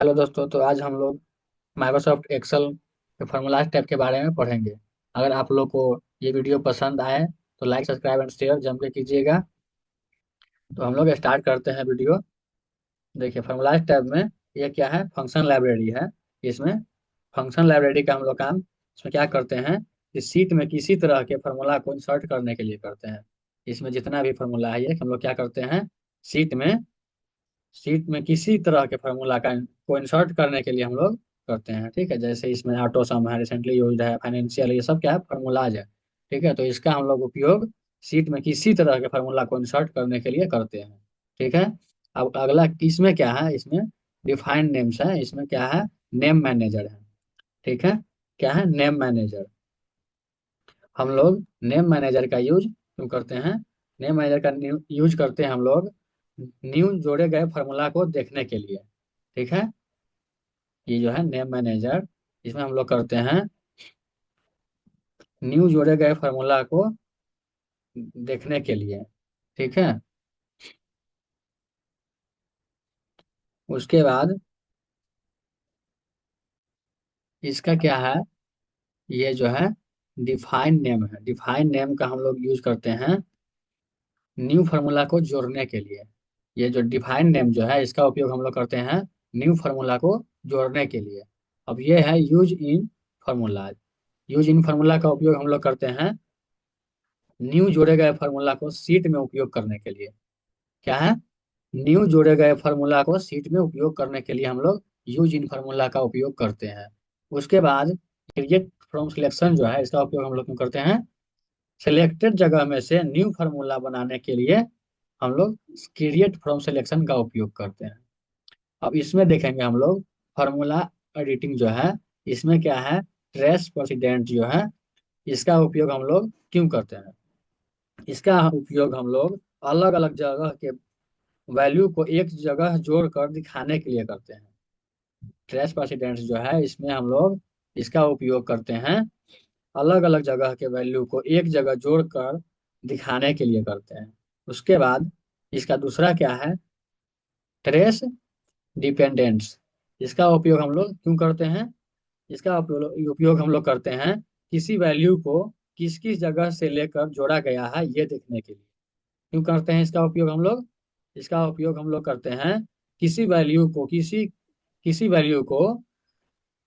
Hello दोस्तों, तो आज हम लोग माइक्रोसॉफ्ट एक्सेल के फॉर्मूलाज टैब के बारे में पढ़ेंगे। अगर आप लोग को ये वीडियो पसंद आए तो लाइक सब्सक्राइब एंड शेयर जम के कीजिएगा। तो हम लोग स्टार्ट करते हैं वीडियो। देखिए, फॉर्मूलाज टैब में ये क्या है, फंक्शन लाइब्रेरी है। इसमें फंक्शन लाइब्रेरी का हम लोग काम इसमें क्या करते हैं कि सीट में किसी तरह के फार्मूला को इंसर्ट करने के लिए करते हैं। इसमें जितना भी फार्मूला है ये हम लोग क्या करते हैं, सीट में सीट में किसी तरह के फार्मूला का को इंसर्ट करने के लिए हम लोग करते हैं। ठीक है, जैसे इसमें ऑटो सम है, रिसेंटली यूज्ड है, फाइनेंशियल, ये सब क्या है, फार्मूलाज है। ठीक है, तो इसका हम लोग उपयोग सीट में किसी तरह के फार्मूला को इंसर्ट करने के लिए करते हैं। ठीक है। अब अगला इसमें क्या है, इसमें डिफाइंड नेम्स है। इसमें क्या है, नेम मैनेजर है। ठीक है, क्या है, नेम मैनेजर। हम लोग नेम मैनेजर का यूज क्यों करते हैं, नेम मैनेजर का यूज करते हैं हम लोग न्यू जोड़े गए फार्मूला को देखने के लिए। ठीक है, ये जो है नेम मैनेजर, इसमें हम लोग करते हैं न्यू जोड़े गए फार्मूला को देखने के लिए। ठीक है, उसके बाद इसका क्या है, ये जो है डिफाइन नेम है। डिफाइन नेम का हम लोग यूज करते हैं न्यू फार्मूला को जोड़ने के लिए। ये जो डिफाइन नेम जो है इसका उपयोग हम लोग करते हैं न्यू फार्मूला को जोड़ने के लिए। अब ये है use in formula. Use in formula का उपयोग हम लोग करते हैं न्यू जोड़े गए फार्मूला को सीट में उपयोग करने के लिए। क्या है, न्यू जोड़े गए फार्मूला को सीट में उपयोग करने के लिए हम लोग यूज इन फार्मूला का उपयोग करते हैं। उसके बाद क्रिएट फ्रॉम सिलेक्शन जो है इसका उपयोग हम लोग क्यों करते हैं, सिलेक्टेड जगह में से न्यू फार्मूला बनाने के लिए हम लोग क्रिएट फ्रॉम सिलेक्शन का उपयोग करते हैं। अब इसमें देखेंगे हम लोग फार्मूला एडिटिंग जो है, इसमें क्या है, ट्रेस प्रेसिडेंट जो है इसका उपयोग हम लोग क्यों करते हैं। इसका उपयोग हम लोग अलग अलग जगह के वैल्यू को एक जगह जोड़कर दिखाने के लिए करते हैं। ट्रेस प्रेसिडेंस जो है इसमें हम लोग इसका उपयोग करते हैं अलग अलग जगह के वैल्यू को एक जगह जोड़कर दिखाने के लिए करते हैं। उसके बाद इसका दूसरा क्या है, ट्रेस डिपेंडेंस। इसका उपयोग हम लोग क्यों करते हैं, इसका उपयोग हम लोग करते हैं किसी वैल्यू को किस किस जगह से लेकर जोड़ा गया है ये देखने के लिए। क्यों करते हैं इसका उपयोग हम लोग, इसका उपयोग हम लोग करते हैं किसी वैल्यू को किसी किसी वैल्यू को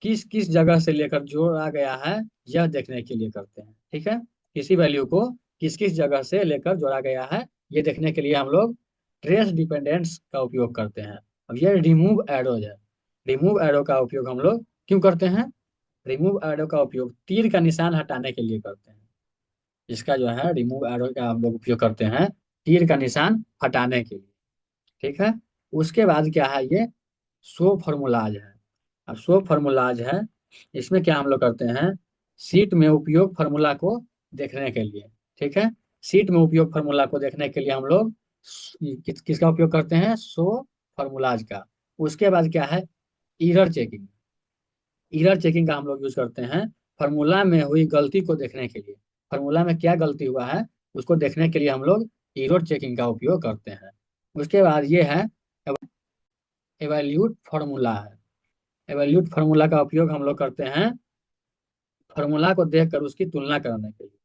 किस किस जगह से लेकर जोड़ा गया है यह देखने के लिए करते हैं। ठीक है, किसी वैल्यू को किस किस जगह से लेकर जोड़ा गया है ये देखने के लिए हम लोग ट्रेस डिपेंडेंस का उपयोग करते हैं। अब ये रिमूव एरोज है। रिमूव एरो का उपयोग हम लोग क्यों करते हैं, रिमूव एरो का उपयोग तीर का निशान हटाने के लिए करते हैं। इसका जो है रिमूव एरो का हम लोग उपयोग करते हैं तीर का निशान हटाने के लिए। ठीक है, उसके बाद क्या है, ये शो फॉर्मूलाज है। अब शो फॉर्मूलाज है, इसमें क्या हम लोग करते हैं, सीट में उपयोग फार्मूला को देखने के लिए। ठीक है, सीट में उपयोग फार्मूला को देखने के लिए हम लोग किसका उपयोग करते हैं, शो फॉर्मूलाज का। उसके बाद क्या है, एरर चेकिंग। एरर चेकिंग का हम लोग यूज करते हैं फार्मूला में हुई गलती को देखने के लिए। फार्मूला में क्या गलती हुआ है उसको देखने के लिए हम लोग एरर चेकिंग का उपयोग करते हैं। उसके बाद ये है एवैल्यूट फार्मूला है। एवैल्यूट फार्मूला का उपयोग हम लोग करते हैं फार्मूला को देखकर उसकी तुलना करने के लिए।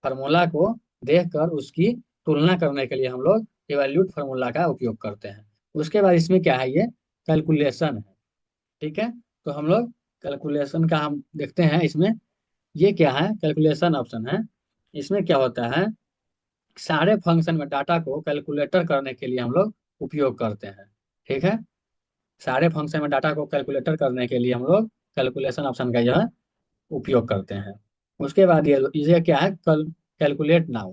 फार्मूला को देखकर उसकी तुलना करने के लिए हम लोग एवैल्यूट फार्मूला का उपयोग करते हैं। उसके बाद इसमें क्या है, ये कैलकुलेशन है। ठीक है, तो हम लोग कैलकुलेशन का हम देखते हैं इसमें। ये क्या है, कैलकुलेशन ऑप्शन है। इसमें क्या होता है, सारे फंक्शन में डाटा को कैलकुलेटर करने के लिए हम लोग उपयोग करते हैं। ठीक है, सारे फंक्शन में डाटा को कैलकुलेटर करने के लिए हम लोग कैलकुलेशन ऑप्शन का जो है उपयोग करते हैं। उसके बाद ये क्या है, कैलकुलेट नाउ।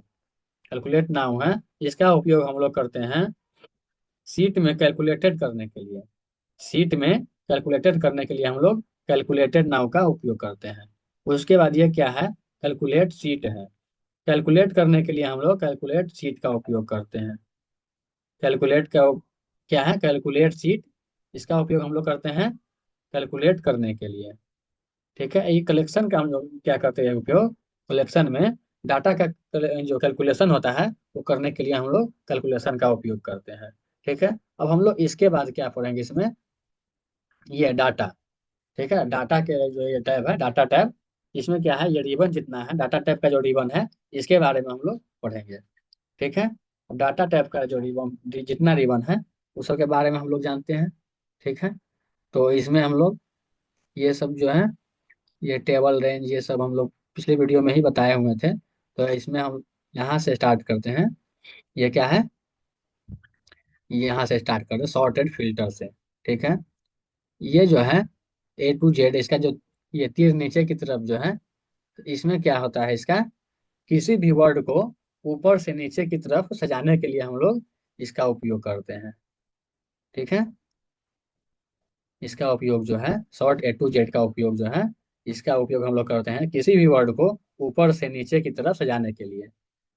कैलकुलेट नाउ है, इसका उपयोग हम लोग करते हैं सीट में कैलकुलेटेड करने के लिए। सीट में कैलकुलेटेड करने के लिए हम लोग कैलकुलेटेड नाउ का उपयोग करते हैं। उसके बाद ये क्या है, कैलकुलेट सीट है। कैलकुलेट करने के लिए हम लोग कैलकुलेट सीट का उपयोग करते हैं। कैलकुलेट का क्या है, कैलकुलेट सीट, इसका उपयोग हम लोग करते हैं कैलकुलेट करने के लिए। ठीक है, ये कलेक्शन का हम लोग क्या करते हैं उपयोग, कलेक्शन में डाटा का जो कैलकुलेशन होता है वो करने के लिए हम लोग कैलकुलेशन का उपयोग करते हैं। ठीक है, अब हम लोग इसके बाद क्या पढ़ेंगे इसमें, ये डाटा। ठीक है, डाटा के जो ये टैब है, डाटा टैब, इसमें क्या है, ये रिबन जितना है, डाटा टैब का जो रिबन है, इसके बारे में हम लोग पढ़ेंगे। ठीक है, अब डाटा टैब का जो रिबन, जितना रिबन है, उस सब के बारे में हम लोग जानते हैं। ठीक है, तो इसमें हम लोग ये सब जो है, ये टेबल रेंज, ये सब हम लोग पिछले वीडियो में ही बताए हुए थे। तो इसमें हम यहाँ से स्टार्ट करते हैं। ये क्या है, यहाँ से स्टार्ट करते हैं सॉर्टेड फिल्टर से। ठीक है, ये जो है A to Z, इसका जो ये तीर नीचे की तरफ जो है, इसमें क्या होता है, इसका किसी भी वर्ड को ऊपर से नीचे की तरफ सजाने के लिए हम लोग इसका उपयोग करते हैं। ठीक है, इसका उपयोग जो है, शॉर्ट A to Z का उपयोग जो है, इसका उपयोग हम लोग करते हैं किसी भी वर्ड को ऊपर से नीचे की तरफ सजाने के लिए।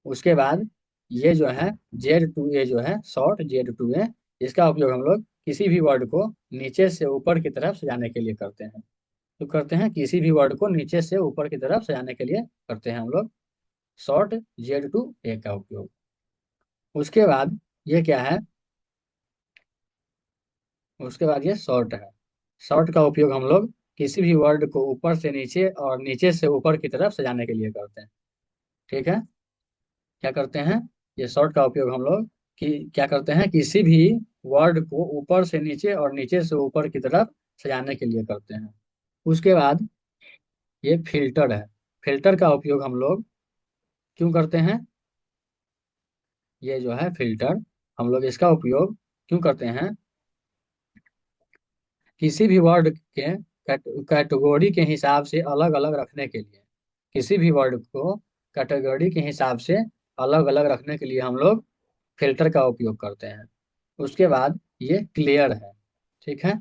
उसके बाद ये जो है Z to A जो है, शॉर्ट Z to A, इसका उपयोग हम लोग किसी भी वर्ड को नीचे से ऊपर की तरफ सजाने के लिए करते हैं। तो करते हैं किसी भी वर्ड को नीचे से ऊपर की तरफ सजाने के लिए करते हैं हम लोग शॉर्ट Z to A का उपयोग। उसके बाद ये क्या है, उसके बाद ये शॉर्ट है। शॉर्ट का उपयोग हम लोग किसी भी वर्ड को ऊपर से नीचे और नीचे से ऊपर की तरफ सजाने के लिए करते हैं। ठीक है, क्या करते हैं, ये शॉर्ट का उपयोग हम लोग क्या करते हैं, किसी भी वर्ड को ऊपर से नीचे और नीचे से ऊपर की तरफ सजाने के लिए करते हैं। उसके बाद ये फिल्टर है। फिल्टर का उपयोग हम लोग क्यों करते हैं, ये जो है फिल्टर, हम लोग इसका उपयोग क्यों करते हैं, किसी भी वर्ड के कैटेगरी के हिसाब से अलग अलग रखने के लिए, किसी भी वर्ड को कैटेगरी के हिसाब से अलग अलग रखने के लिए हम लोग फिल्टर का उपयोग करते हैं। उसके बाद ये क्लियर है। ठीक है,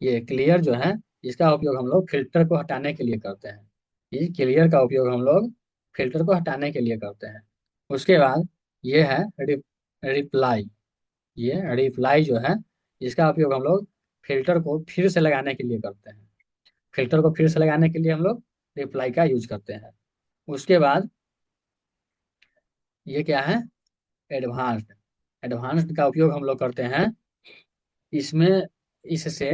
ये क्लियर जो है, इसका उपयोग हम लोग फिल्टर को हटाने के लिए करते हैं। ये क्लियर का उपयोग हम लोग फिल्टर को हटाने के लिए करते हैं। उसके बाद ये है रिप्लाई। ये रिप्लाई जो है, इसका उपयोग हम लोग फिल्टर को फिर से लगाने के लिए करते हैं। फिल्टर को फिर से लगाने के लिए हम लोग रिप्लाई का यूज करते हैं। उसके बाद ये क्या है, एडवांस्ड। एडवांस्ड का उपयोग हम लोग करते हैं इसमें, इससे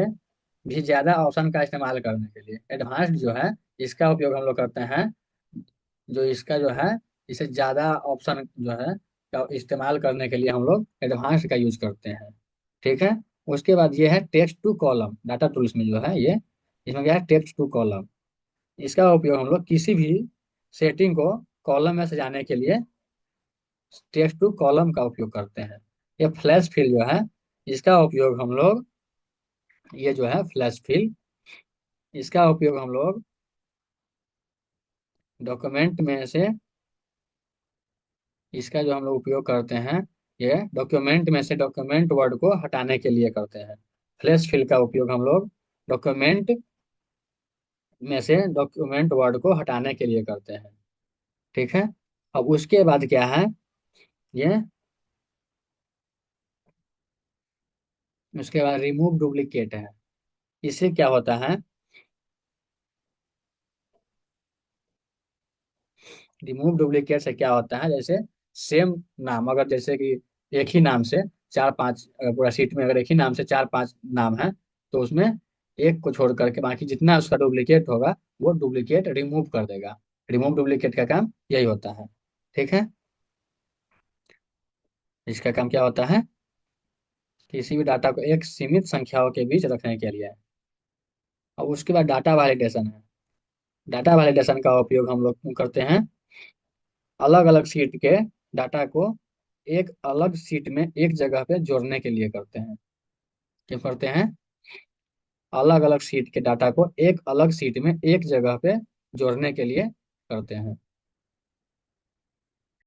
भी ज्यादा ऑप्शन का इस्तेमाल करने के लिए। एडवांस्ड जो है, इसका उपयोग हम लोग करते हैं, जो इसका जो है, इसे ज्यादा ऑप्शन जो है का इस्तेमाल करने के लिए हम लोग एडवांस्ड का यूज करते हैं। ठीक है, उसके बाद ये है text to column. Data tools में जो है ये, इसमें क्या है, टेक्स्ट टू कॉलम। इसका उपयोग हम लोग किसी भी सेटिंग को कॉलम में सजाने के लिए टेक्स्ट टू कॉलम का उपयोग करते हैं। ये फ्लैश फिल जो है, इसका उपयोग हम लोग, ये जो है फ्लैश फिल, इसका उपयोग हम लोग डॉक्यूमेंट में से, इसका जो हम लोग उपयोग करते हैं, ये डॉक्यूमेंट में से डॉक्यूमेंट वर्ड को हटाने के लिए करते हैं। फ्लैश फिल का उपयोग हम लोग डॉक्यूमेंट में से डॉक्यूमेंट वर्ड को हटाने के लिए करते हैं। ठीक है, अब उसके बाद क्या है, ये उसके बाद रिमूव डुप्लीकेट है। इससे क्या होता है, रिमूव डुप्लीकेट से क्या होता है, जैसे सेम नाम, अगर जैसे कि एक ही नाम से चार पांच, अगर पूरा सीट में अगर एक ही नाम से चार पांच नाम है, तो उसमें एक को छोड़ करके बाकी जितना उसका डुप्लीकेट होगा, वो डुप्लीकेट रिमूव कर देगा। रिमूव डुप्लीकेट का काम यही होता है। ठीक है, इसका काम क्या होता है, किसी भी डाटा को एक सीमित संख्याओं के बीच रखने के लिए। और उसके बाद डाटा वैलिडेशन है। डाटा वैलिडेशन का उपयोग हम लोग क्यों करते हैं, अलग अलग सीट के डाटा को एक अलग सीट में एक जगह पे जोड़ने के लिए करते हैं। क्या करते हैं, अलग अलग सीट के डाटा को एक अलग सीट में एक जगह पे जोड़ने के लिए करते हैं।